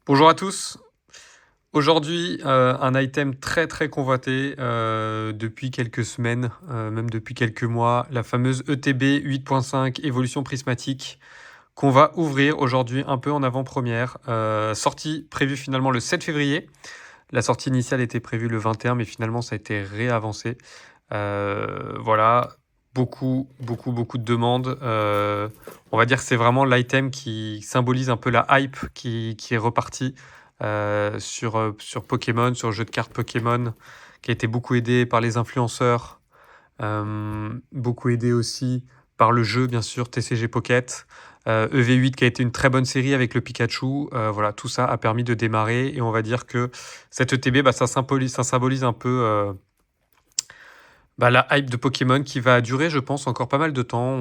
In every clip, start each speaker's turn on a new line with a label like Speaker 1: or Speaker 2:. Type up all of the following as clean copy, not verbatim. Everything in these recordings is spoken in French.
Speaker 1: Bonjour à tous. Aujourd'hui, un item très, très convoité, depuis quelques semaines, même depuis quelques mois, la fameuse ETB 8.5 évolution prismatique qu'on va ouvrir aujourd'hui un peu en avant-première. Sortie prévue finalement le 7 février. La sortie initiale était prévue le 21, mais finalement ça a été réavancé. Voilà, beaucoup de demandes. On va dire que c'est vraiment l'item qui symbolise un peu la hype qui est repartie sur Pokémon, sur le jeu de cartes Pokémon, qui a été beaucoup aidé par les influenceurs, beaucoup aidé aussi par le jeu, bien sûr, TCG Pocket. EV8 qui a été une très bonne série avec le Pikachu. Voilà, tout ça a permis de démarrer et on va dire que cette ETB, ça symbolise un peu la hype de Pokémon qui va durer, je pense, encore pas mal de temps.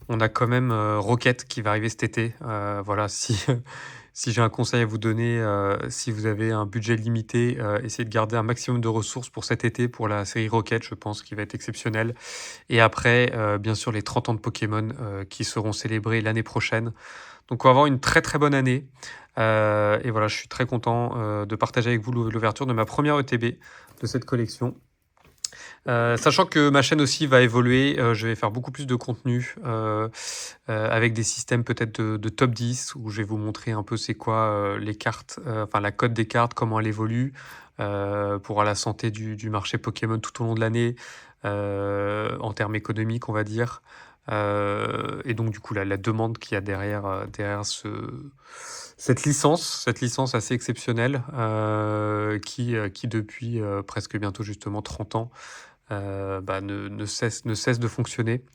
Speaker 1: On a quand même Rocket qui va arriver cet été. Voilà, si, si j'ai un conseil à vous donner, si vous avez un budget limité, essayez de garder un maximum de ressources pour cet été, pour la série Rocket, je pense qu'il va être exceptionnel. Et après, bien sûr, les 30 ans de Pokémon qui seront célébrés l'année prochaine. Donc on va avoir une très très bonne année. Et voilà, je suis très content de partager avec vous l'ouverture de ma première ETB de cette collection. Sachant que ma chaîne aussi va évoluer, je vais faire beaucoup plus de contenu avec des systèmes peut-être de top 10 où je vais vous montrer un peu c'est quoi les cartes, enfin la cote des cartes, comment elle évolue pour la santé du marché Pokémon tout au long de l'année en termes économiques, on va dire. Et donc du coup la demande qu'il y a derrière cette licence assez exceptionnelle qui depuis presque bientôt justement 30 ans ne cesse de fonctionner.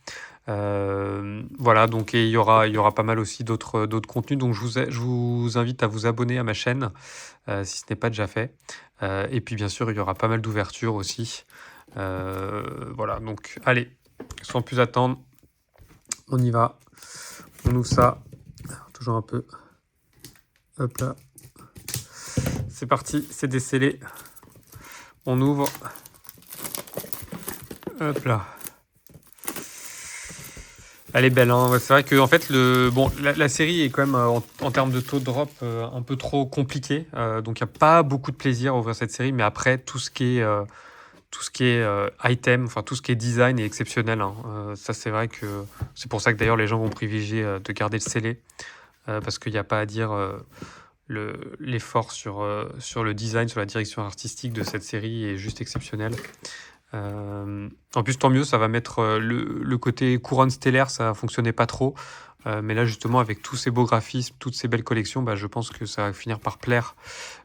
Speaker 1: Voilà, donc et il y aura pas mal aussi d'autres contenus. Donc je vous invite à vous abonner à ma chaîne si ce n'est pas déjà fait. Et puis bien sûr, il y aura pas mal d'ouvertures aussi. Voilà, donc allez, sans plus attendre, on y va. On ouvre ça. Toujours un peu. Hop là. C'est parti, c'est décellé. On ouvre. Hop là. Elle est belle, hein. Ouais, c'est vrai que en fait, la série est quand même en termes de taux de drop un peu trop compliqué. Donc il n'y a pas beaucoup de plaisir à ouvrir cette série, mais après tout ce qui est item, enfin tout ce qui est design est exceptionnel, hein. Ça c'est vrai que c'est pour ça que d'ailleurs les gens vont privilégier de garder le scellé parce qu'il n'y a pas à dire. L'effort sur le design, sur la direction artistique de cette série est juste exceptionnel. En plus, tant mieux, ça va mettre le côté couronne stellaire, ça fonctionnait pas trop. Mais là, justement, avec tous ces beaux graphismes, toutes ces belles collections, je pense que ça va finir par plaire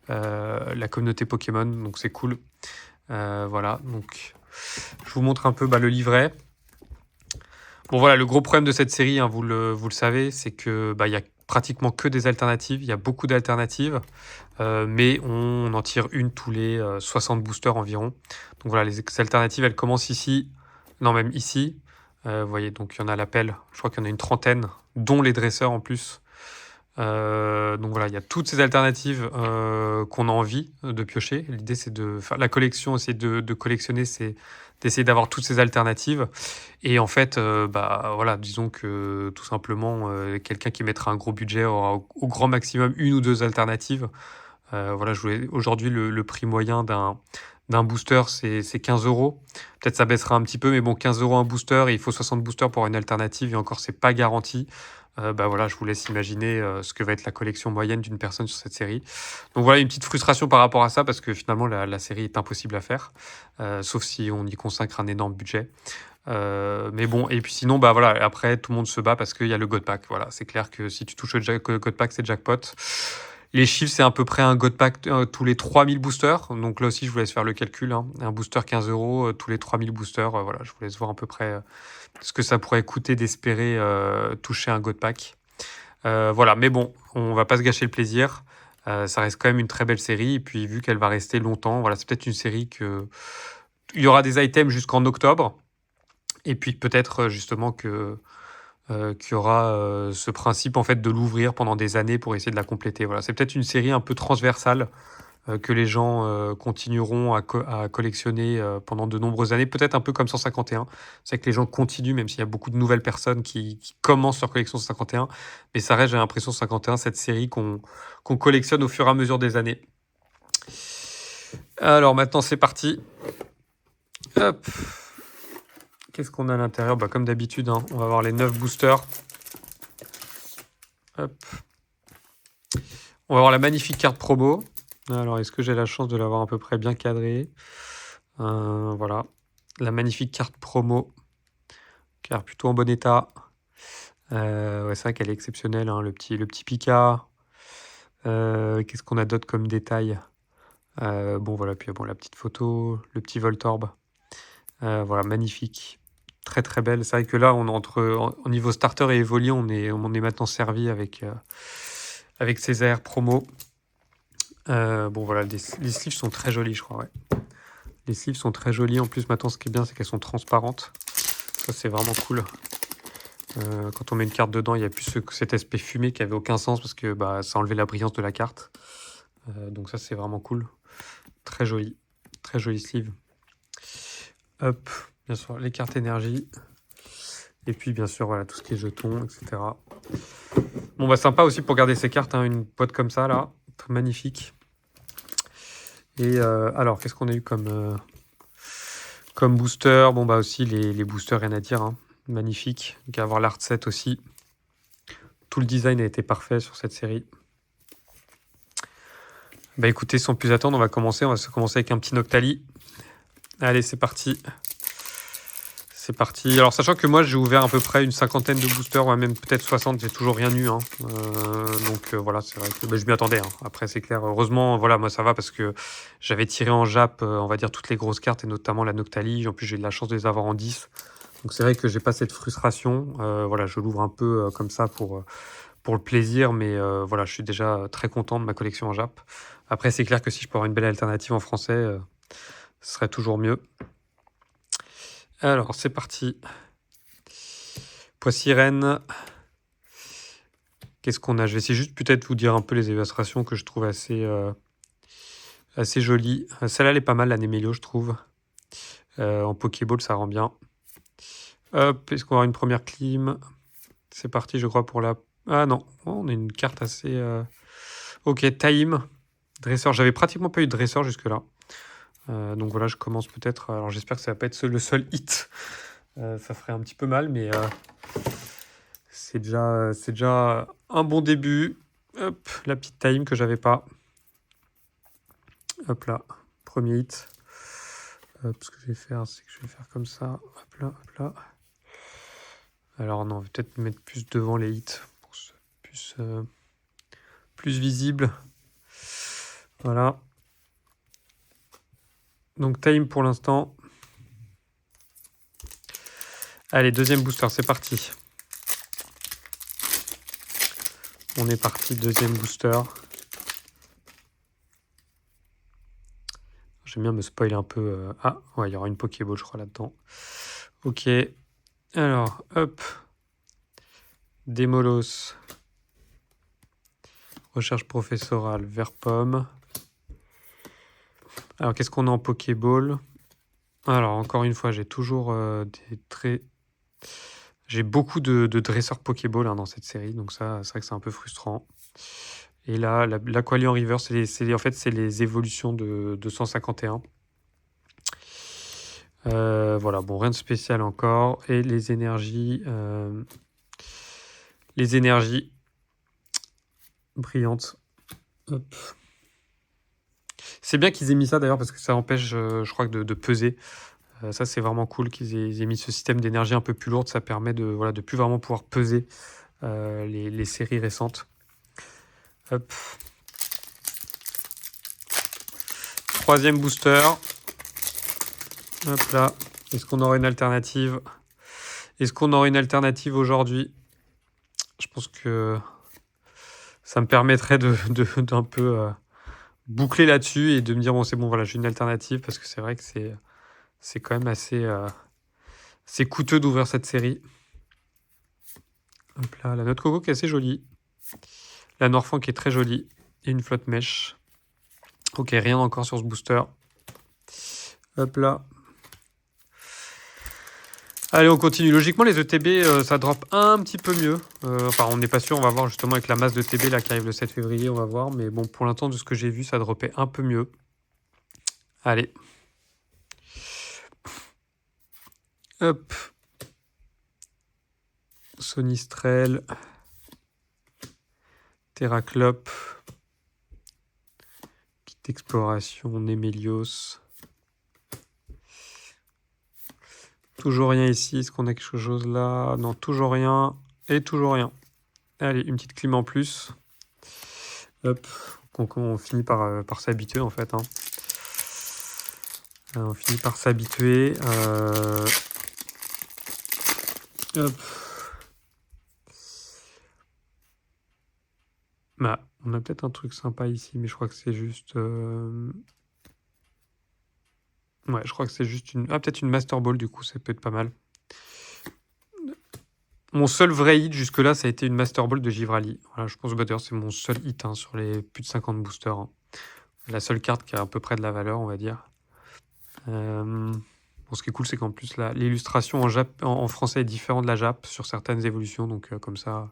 Speaker 1: la communauté Pokémon. Donc, c'est cool. Voilà, donc je vous montre un peu le livret. Bon, voilà, le gros problème de cette série, hein, vous le savez, c'est que il y a pratiquement que des alternatives. Il y a beaucoup d'alternatives, mais on en tire une tous les 60 boosters environ. Donc voilà, les alternatives, elles commencent ici. Non, même ici. Vous voyez, donc il y en a l'appel. Je crois qu'il y en a une trentaine, dont les dresseurs en plus. Donc voilà, il y a toutes ces alternatives qu'on a envie de piocher. L'idée, c'est de faire la collection, essayer de collectionner, c'est d'essayer d'avoir toutes ces alternatives. Et en fait, voilà, disons que tout simplement, quelqu'un qui mettra un gros budget aura au grand maximum une ou deux alternatives. Voilà, aujourd'hui, le prix moyen d'un booster, c'est 15 euros. Peut-être ça baissera un petit peu, mais bon, 15 euros un booster, et il faut 60 boosters pour une alternative, et encore, c'est pas garanti. Voilà, je vous laisse imaginer ce que va être la collection moyenne d'une personne sur cette série. Donc voilà, une petite frustration par rapport à ça, parce que finalement, la série est impossible à faire, sauf si on y consacre un énorme budget. Mais bon, et puis sinon, voilà, après, tout le monde se bat parce qu'il y a le God Pack. Voilà, c'est clair que si tu touches au God Pack, c'est jackpot. Les chiffres, c'est à peu près un God Pack tous les 3000 boosters. Donc là aussi, je vous laisse faire le calcul, hein. Un booster 15 euros tous les 3000 boosters. Voilà, je vous laisse voir à peu près ce que ça pourrait coûter d'espérer toucher un God Pack. Voilà, mais bon, on va pas se gâcher le plaisir. Ça reste quand même une très belle série. Et puis, vu qu'elle va rester longtemps, voilà, c'est peut-être une série que. Il y aura des items jusqu'en octobre. Et puis, peut-être justement qu'il y aura ce principe en fait de l'ouvrir pendant des années pour essayer de la compléter. Voilà, c'est peut-être une série un peu transversale que les gens continueront à collectionner pendant de nombreuses années, peut-être un peu comme 151. C'est que les gens continuent, même s'il y a beaucoup de nouvelles personnes qui commencent leur collection 151, mais ça reste, j'ai l'impression, 151, cette série qu'on collectionne au fur et à mesure des années. Alors maintenant, c'est parti. Hop. Qu'est-ce qu'on a à l'intérieur? Bah, comme d'habitude, hein, on va avoir les 9 boosters. Hop. On va avoir la magnifique carte promo. Alors, est-ce que j'ai la chance de l'avoir à peu près bien cadrée? Voilà. La magnifique carte promo, qui a l'air plutôt en bon état. Ouais, c'est vrai qu'elle est exceptionnelle, hein, le petit Pika. Qu'est-ce qu'on a d'autre comme détail? Bon, voilà, puis bon, la petite photo, le petit Voltorb. Voilà, magnifique. Très très belle. C'est vrai que là, on est au niveau starter et Evoli, on est maintenant servi avec ces AR promo. Bon, voilà, les sleeves sont très jolis, je crois, ouais. Les sleeves sont très jolies. En plus, maintenant, ce qui est bien, c'est qu'elles sont transparentes. Ça, c'est vraiment cool. Quand on met une carte dedans, il n'y a plus cet aspect fumé qui avait aucun sens parce que bah, ça enlevait la brillance de la carte. Donc ça, c'est vraiment cool. Très joli. Très joli sleeve. Hop, bien sûr, les cartes énergie. Et puis, bien sûr, voilà, tout ce qui est jetons, etc. Bon, bah sympa aussi pour garder ces cartes, hein, une boîte comme ça, là. Magnifique. Et alors, qu'est-ce qu'on a eu comme booster? Bon, bah aussi, les boosters, rien à dire, hein. Magnifique. Donc, avoir l'art set aussi. Tout le design a été parfait sur cette série. Bah écoutez, sans plus attendre, on va commencer. On va se commencer avec un petit Noctali. Allez, c'est parti. C'est parti. Alors, sachant que moi, j'ai ouvert à peu près une 50aine de boosters, ouais, même peut-être 60, j'ai toujours rien eu. Hein. Donc, voilà, c'est vrai que je m'y attendais. Hein. Après, c'est clair. Heureusement, voilà, moi, ça va parce que j'avais tiré en Jap, on va dire, toutes les grosses cartes et notamment la Noctali. En plus, j'ai eu de la chance de les avoir en 10. Donc, c'est vrai que j'ai pas cette frustration. Voilà, je l'ouvre un peu comme ça pour le plaisir, mais voilà, je suis déjà très content de ma collection en Jap. Après, c'est clair que si je peux avoir une belle alternative en français, ce serait toujours mieux. Alors, c'est parti. Poissy-Rennes. Qu'est-ce qu'on a? Je vais essayer juste peut-être vous dire un peu les illustrations que je trouve assez jolies. Celle-là, elle est pas mal, la Nemélio, je trouve. En Pokéball, ça rend bien. Hop, est-ce qu'on va avoir une première clim? C'est parti, je crois, pour la... Ah non, on a une carte assez... Ok, Time. Dresseur. J'avais pratiquement pas eu de dresseur jusque-là. Donc voilà, je commence peut-être... Alors j'espère que ça va pas être le seul hit. Ça ferait un petit peu mal, mais c'est déjà un bon début. Hop, la petite Time que j'avais pas. Hop là, premier hit. Ce que je vais faire, c'est que je vais faire comme ça. Hop là, hop là. Alors non, on va peut-être mettre plus devant les hits pour que ce soit plus visible. Voilà. Donc Time pour l'instant. Allez, deuxième booster, c'est parti. On est parti, deuxième booster. J'aime bien me spoiler un peu. Ah, ouais, il y aura une Pokéball, je crois, là-dedans. Ok. Alors, hop. Démolos. Recherche professorale, vert pomme. Alors, qu'est-ce qu'on a en Pokéball? Alors, encore une fois, j'ai toujours des traits... J'ai beaucoup de dresseurs Pokéball dans cette série, donc ça, c'est vrai que c'est un peu frustrant. Et là, l'Aqualion River, en fait, c'est les évolutions de 151. Voilà, bon, rien de spécial encore. Et les énergies brillantes. Hop. C'est bien qu'ils aient mis ça d'ailleurs parce que ça empêche, je crois, de peser. Ça, c'est vraiment cool qu'ils aient mis ce système d'énergie un peu plus lourde. Ça permet de plus vraiment pouvoir peser les séries récentes. Hop. Troisième booster. Hop là. Est-ce qu'on aura une alternative? Est-ce qu'on aura une alternative aujourd'hui? Je pense que ça me permettrait d'un peu boucler là-dessus et de me dire, bon, c'est bon, voilà, j'ai une alternative parce que c'est vrai que c'est quand même assez coûteux d'ouvrir cette série. Hop là, la noix de coco qui est assez jolie. La Norfan qui est très jolie. Et une flotte mèche. Ok, rien encore sur ce booster. Hop là. Allez, on continue. Logiquement, les ETB, ça drop un petit peu mieux. Enfin, on n'est pas sûr. On va voir justement avec la masse de TB là, qui arrive le 7 février. On va voir. Mais bon, pour l'instant, de ce que j'ai vu, ça dropait un peu mieux. Allez. Hop. Sonistrel. Terraclop. Petite exploration. Nemelios. Toujours rien ici. Est-ce qu'on a quelque chose là? Non, toujours rien. Et toujours rien. Allez, une petite clim en plus. Hop. On finit par s'habituer en fait. Hein. On finit par s'habituer. Hop. Bah, on a peut-être un truc sympa ici, mais je crois que c'est juste... Ouais, je crois que c'est juste une... Ah, peut-être une Master Ball, du coup, ça peut être pas mal. Mon seul vrai hit jusque-là, ça a été une Master Ball de Givrali. Voilà, je pense que d'ailleurs, c'est mon seul hit hein, sur les plus de 50 boosters. Hein. La seule carte qui a à peu près de la valeur, on va dire. Bon, ce qui est cool, c'est qu'en plus, l'illustration en français est différente de la Jap sur certaines évolutions. Donc, comme ça,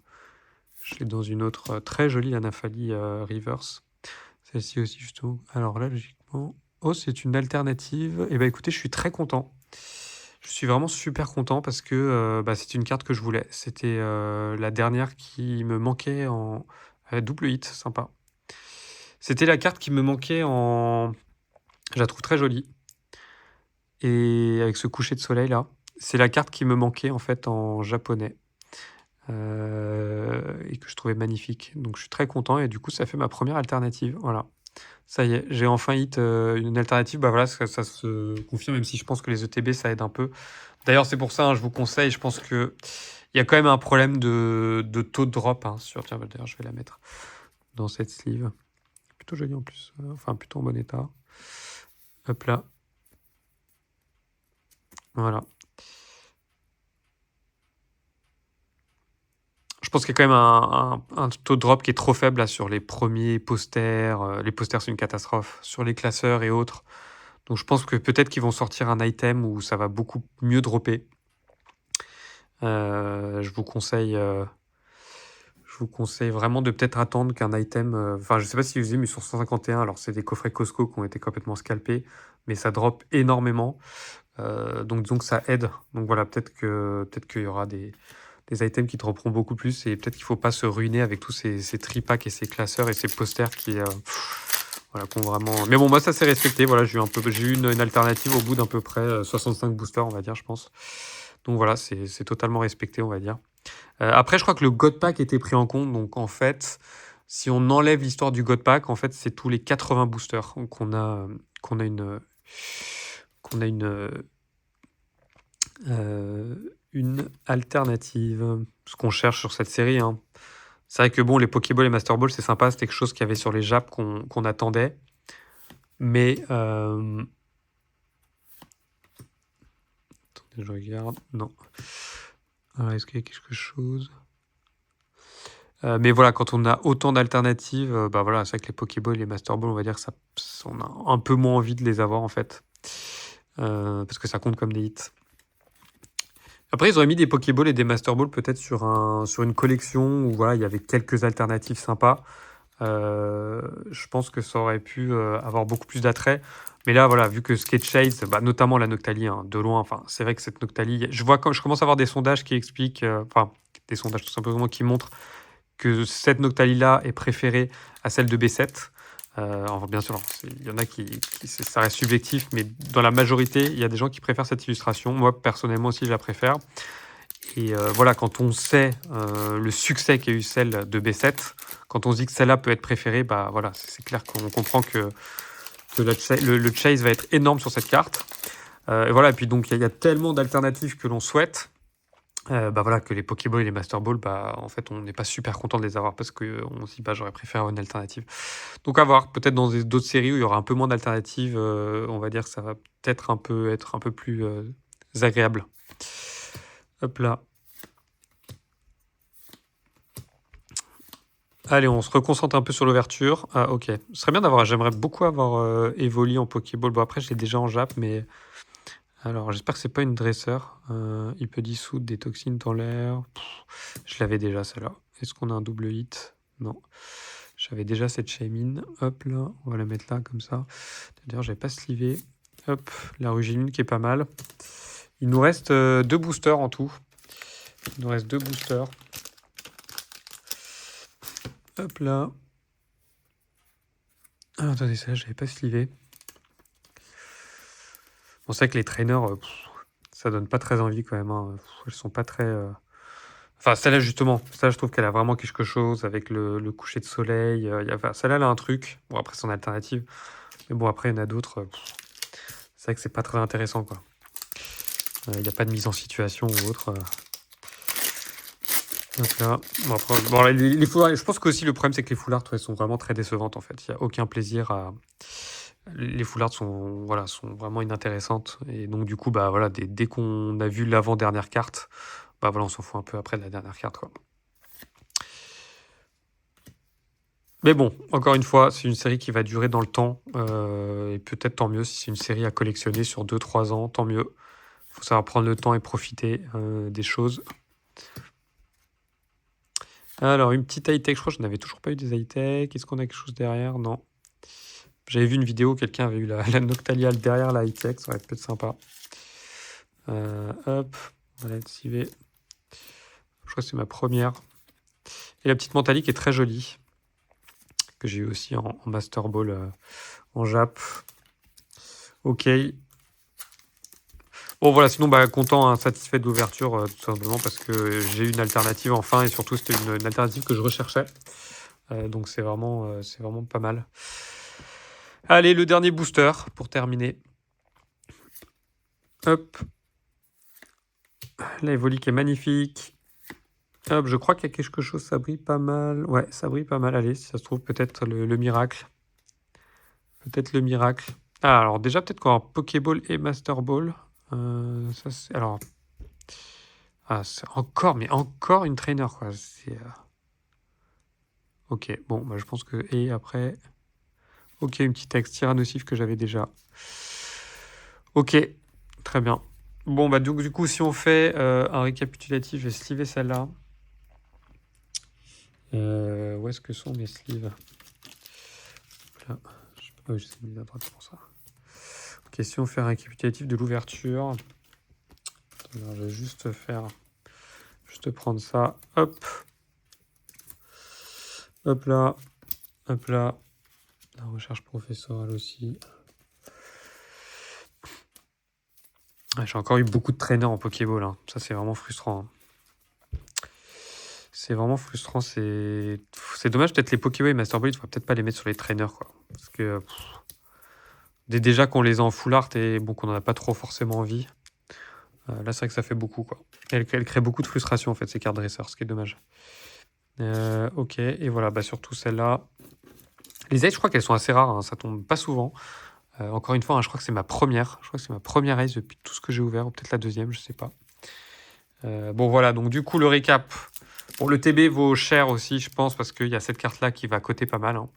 Speaker 1: je l'ai dans une autre très jolie Anaphalie Reverse. Celle-ci aussi, justement. Alors là, logiquement... Oh, c'est une alternative. Eh bien, écoutez, je suis très content. Je suis vraiment super content parce que c'est une carte que je voulais. C'était la dernière qui me manquait en... double hit, sympa. C'était la carte qui me manquait en... Je la trouve très jolie. Et avec ce coucher de soleil, là, c'est la carte qui me manquait, en fait, en japonais. Et que je trouvais magnifique. Donc, je suis très content. Et du coup, ça fait ma première alternative. Voilà. Ça y est, j'ai enfin hit une alternative. Bah voilà, ça se confirme, même si je pense que les ETB, ça aide un peu. D'ailleurs, c'est pour ça, hein, je vous conseille, je pense que il y a quand même un problème de taux de drop hein, sur... Tiens, d'ailleurs, je vais la mettre dans cette sleeve. Plutôt jolie en plus, enfin plutôt en bon état. Hop là. Voilà. Je pense qu'il y a quand même un taux de drop qui est trop faible là, sur les premiers posters. Les posters, c'est une catastrophe. Sur les classeurs et autres. Donc je pense que peut-être qu'ils vont sortir un item où ça va beaucoup mieux dropper. Je vous conseille vraiment de peut-être attendre qu'un item... Enfin, je sais pas si vous avez vu, mais sur 151, alors c'est des coffrets Costco qui ont été complètement scalpés, mais ça drop énormément. Donc disons que ça aide. Donc voilà, peut-être qu'il y aura des items qui dropperont beaucoup plus et peut-être qu'il faut pas se ruiner avec tous ces tripacks et ces classeurs et ces posters qui... voilà, qu'on vraiment... Mais bon, moi, ça s'est respecté. Voilà, j'ai eu une alternative au bout d'à peu près 65 boosters, on va dire, je pense. Donc voilà, c'est totalement respecté, on va dire. Après, je crois que le God Pack était pris en compte. Donc en fait, si on enlève l'histoire du God Pack, en fait, c'est tous les 80 boosters qu'on a une alternative. Ce qu'on cherche sur cette série. Hein. C'est vrai que bon, les Pokéball et Master Ball, c'est sympa. C'était quelque chose qu'il y avait sur les Japs qu'on attendait. Mais... Attendez, je regarde. Non. Alors, est-ce qu'il y a quelque chose mais voilà, quand on a autant d'alternatives, bah voilà, c'est vrai que les Pokéball et les Master Ball, on va dire que on a un peu moins envie de les avoir en fait. Parce que ça compte comme des hits. Après, ils auraient mis des Pokéball et des Master Ball peut-être sur une collection où voilà, il y avait quelques alternatives sympas. Je pense que ça aurait pu avoir beaucoup plus d'attrait. Mais là, voilà, vu que Skate Chase, bah, notamment la Noctalie, hein, de loin, enfin, c'est vrai que cette Noctalie, je commence à avoir des sondages qui expliquent, enfin, des sondages tout simplement qui montrent que cette Noctalie-là est préférée à celle de B7. Alors bien sûr, il y en a ça reste subjectif, mais dans la majorité, il y a des gens qui préfèrent cette illustration. Moi, personnellement aussi, je la préfère. Et voilà, quand on sait le succès qu'a eu celle de B7, quand on se dit que celle-là peut être préférée, bah voilà, c'est clair qu'on comprend que le chase va être énorme sur cette carte. Et voilà, et puis donc il y a tellement d'alternatives que l'on souhaite. Bah voilà, que les Pokéball et les Master Ball, bah en fait, on n'est pas super content de les avoir parce qu'on se dit, bah j'aurais préféré avoir une alternative. Donc à voir, peut-être dans d'autres séries où il y aura un peu moins d'alternatives, on va dire que ça va peut-être être un peu plus agréable. Hop là. Allez, on se reconcentre un peu sur l'ouverture. Ah, ok. Ce serait bien j'aimerais beaucoup avoir Evoli en Pokéball. Bon, après, je l'ai déjà en Jap, mais... Alors, j'espère que c'est pas une dresseur. Il peut dissoudre des toxines dans l'air. Je l'avais déjà, celle-là. Est-ce qu'on a un double hit? Non. J'avais déjà cette Shaymin. Hop, là. On va la mettre là, comme ça. D'ailleurs, j'avais pas slivé. Hop, la Rugimine qui est pas mal. Il nous reste 2 boosters en tout. Il nous reste 2 boosters. Hop là. Ah, attendez, ça, j'avais pas slivé. On sait que les trainers, ça donne pas très envie quand même. Hein. Elles sont pas très... Enfin, celle-là, justement, je trouve qu'elle a vraiment quelque chose avec le coucher de soleil. Enfin, celle-là, elle a un truc. Bon, après, c'est en alternative. Mais bon, après, il y en a d'autres. C'est vrai que c'est pas très intéressant, quoi. Il n'y a pas de mise en situation ou autre. Donc là, bon, après, bon, les foulards, je pense qu'aussi le problème, c'est que les foulards, elles sont vraiment très décevantes, en fait. Il n'y a aucun plaisir à... Les foulards sont vraiment inintéressantes. Et donc, du coup, bah voilà, dès qu'on a vu l'avant-dernière carte, bah voilà, on s'en fout un peu après de la dernière carte, quoi. Mais bon, encore une fois, c'est une série qui va durer dans le temps. Et peut-être tant mieux si c'est une série à collectionner sur 2-3 ans, tant mieux. Il faut savoir prendre le temps et profiter des choses. Alors, une petite high-tech, je crois que je n'avais toujours pas eu des high-tech. Est-ce qu'on a quelque chose derrière? Non. J'avais vu une vidéo, quelqu'un avait eu la Noctalial derrière la high-tech, ça aurait pu être sympa. Hop, on va la activer. Je crois que c'est ma première. Et la petite Mentali qui est très jolie, que j'ai eu aussi en Master Ball en Jap. Ok. Bon voilà, sinon bah, content, hein, satisfait de l'ouverture, tout simplement parce que j'ai eu une alternative enfin, et surtout c'était une alternative que je recherchais. Donc c'est vraiment pas mal. Allez, le dernier booster pour terminer. Hop. La Evoli qui est magnifique. Hop, je crois qu'il y a quelque chose, ça brille pas mal. Ouais, ça brille pas mal. Allez, si ça se trouve, peut-être le miracle. Peut-être le miracle. Ah, alors déjà, peut-être qu'on va avoir Pokéball et Master Ball. Ça, c'est... Alors... Ah, c'est encore, mais encore une trainer, quoi. C'est... Ok, bon, bah, je pense que... Et après... Ok, une petite ex Tyrannosif que j'avais déjà. Ok, très bien. Bon, bah du coup, si on fait un récapitulatif, je vais sliver celle-là. Où est-ce que sont mes sleeves? Là. Je sais pas, j'essaie de mettre à droite pour ça. Ok, si on fait un récapitulatif de l'ouverture, je vais juste prendre ça, hop, hop là, la recherche professorale aussi. Ah, j'ai encore eu beaucoup de traîneurs en Pokéball, hein. Ça c'est vraiment frustrant. Hein. C'est vraiment frustrant, c'est dommage, peut-être les Pokéball et Master Ball, il ne faudrait peut-être pas les mettre sur les traîneurs, quoi. Parce que déjà qu'on les a en full art et bon, qu'on n'en a pas trop forcément envie. Là, c'est vrai que ça fait beaucoup, quoi. Elle crée beaucoup de frustration, en fait, ces cartes dresseurs, ce qui est dommage. Ok, et voilà, bah, surtout celle-là. Les aides, je crois qu'elles sont assez rares, hein, ça tombe pas souvent. Encore une fois, hein, je crois que c'est ma première. Je crois que c'est ma première ace depuis tout ce que j'ai ouvert, ou peut-être la deuxième, je sais pas. Bon, voilà, donc du coup, le récap. Bon, le TB vaut cher aussi, je pense, parce qu'il y a cette carte-là qui va coter pas mal. Hein.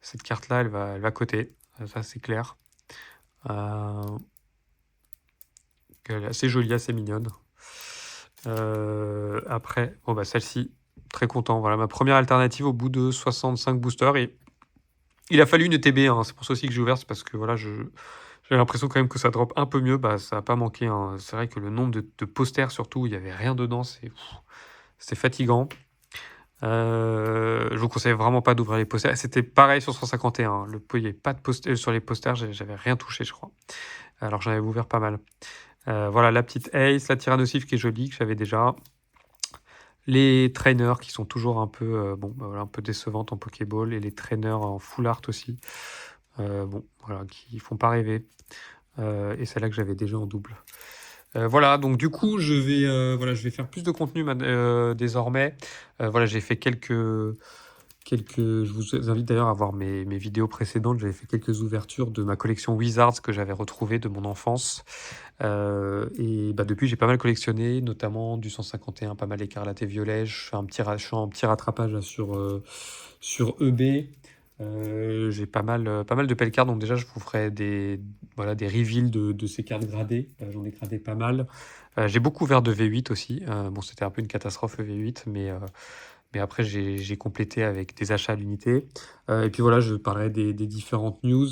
Speaker 1: Cette carte-là, elle va coter, ça c'est clair. Elle est assez jolie, assez mignonne. Après, bon, bah, celle-ci, très content. Voilà, ma première alternative au bout de 65 boosters. Et il a fallu une TB, hein. C'est pour ça aussi que j'ai ouvert, c'est parce que voilà, j'ai l'impression quand même que ça drop un peu mieux. Bah, ça n'a pas manqué. Hein. C'est vrai que le nombre de posters, surtout, il n'y avait rien dedans. C'est fatigant. Je vous conseille vraiment pas d'ouvrir les posters. C'était pareil sur 151. Il n'y avait pas de posters sur les posters. J'avais rien touché, je crois. Alors j'en avais ouvert pas mal. Voilà, la petite Ace, la Tyrannosif qui est jolie, que j'avais déjà. Les trainers qui sont toujours un peu, un peu décevantes en Pokéball. Et les trainers en full art aussi. Voilà, qui font pas rêver. Et celle-là que j'avais déjà en double. Voilà, donc du coup, je vais faire plus de contenu désormais. Voilà, j'ai fait quelques Je vous invite d'ailleurs à voir mes vidéos précédentes. J'avais fait quelques ouvertures de ma collection Wizards que j'avais retrouvée de mon enfance. Et bah, depuis, j'ai pas mal collectionné, notamment du 151, pas mal écarlate et violet. Je fais un petit rattrapage là, sur eBay. J'ai pas mal de pelle cartes, donc déjà, je vous ferai voilà, des reveals de ces cartes gradées. J'en ai gradé pas mal. J'ai beaucoup ouvert de V8 aussi. Bon, c'était un peu une catastrophe le V8, mais après, j'ai complété avec des achats à l'unité. Et puis voilà, je parlerai des différentes news,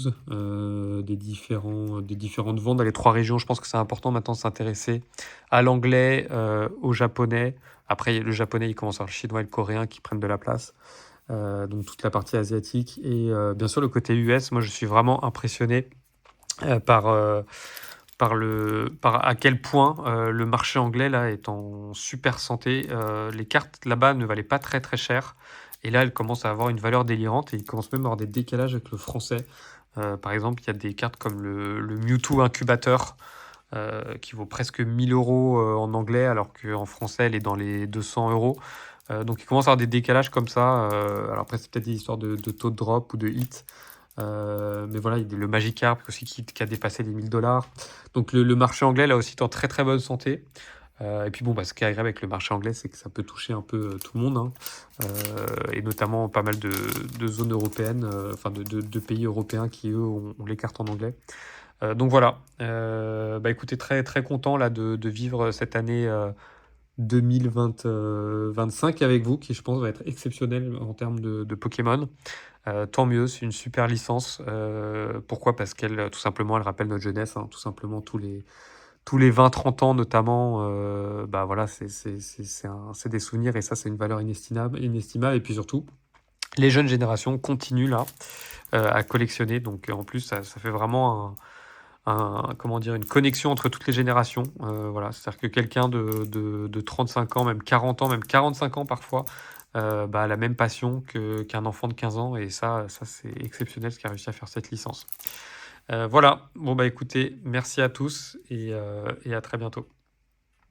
Speaker 1: des différentes ventes dans les 3 régions. Je pense que c'est important maintenant de s'intéresser à l'anglais, au japonais. Après, le japonais, il commence à avoir le chinois et le coréen qui prennent de la place. Donc toute la partie asiatique. Et bien sûr, le côté US, moi, je suis vraiment impressionné par, à quel point le marché anglais là est en super santé. Les cartes là-bas ne valaient pas très très cher. Et là, elles commencent à avoir une valeur délirante et ils commencent même à avoir des décalages avec le français. Par exemple, il y a des cartes comme le Mewtwo Incubateur qui vaut presque 1 000 € en anglais, alors qu'en français, elle est dans les 200 euros. Donc, il commence à avoir des décalages comme ça. Alors après, c'est peut-être des histoires de taux de drop ou de hit. Mais voilà, il y a le Magikarp aussi qui a dépassé les 1 000 $. Donc le marché anglais, là aussi, est en très très bonne santé. Et puis bon, bah, ce qui est agréable avec le marché anglais, c'est que ça peut toucher un peu tout le monde, hein. Et notamment pas mal de zones européennes, enfin de pays européens qui, eux, ont les cartes en anglais. Donc voilà, bah écoutez, très très content là de vivre cette année 2025 avec vous, qui je pense va être exceptionnelle en termes de Pokémon. Tant mieux, c'est une super licence. Pourquoi? Parce qu'elle, tout simplement, elle rappelle notre jeunesse, hein, tout simplement tous les 20-30 ans notamment, bah voilà, c'est des souvenirs et ça, c'est une valeur inestimable. Et puis surtout, les jeunes générations continuent là à collectionner. Donc en plus, ça fait vraiment comment dire, une connexion entre toutes les générations. Voilà, c'est-à-dire que quelqu'un de 35 ans, même 40 ans, même 45 ans parfois, bah, a la même passion qu'un enfant de 15 ans. Et ça c'est exceptionnel ce qui a réussi à faire cette licence. Voilà, bon bah écoutez, merci à tous et à très bientôt.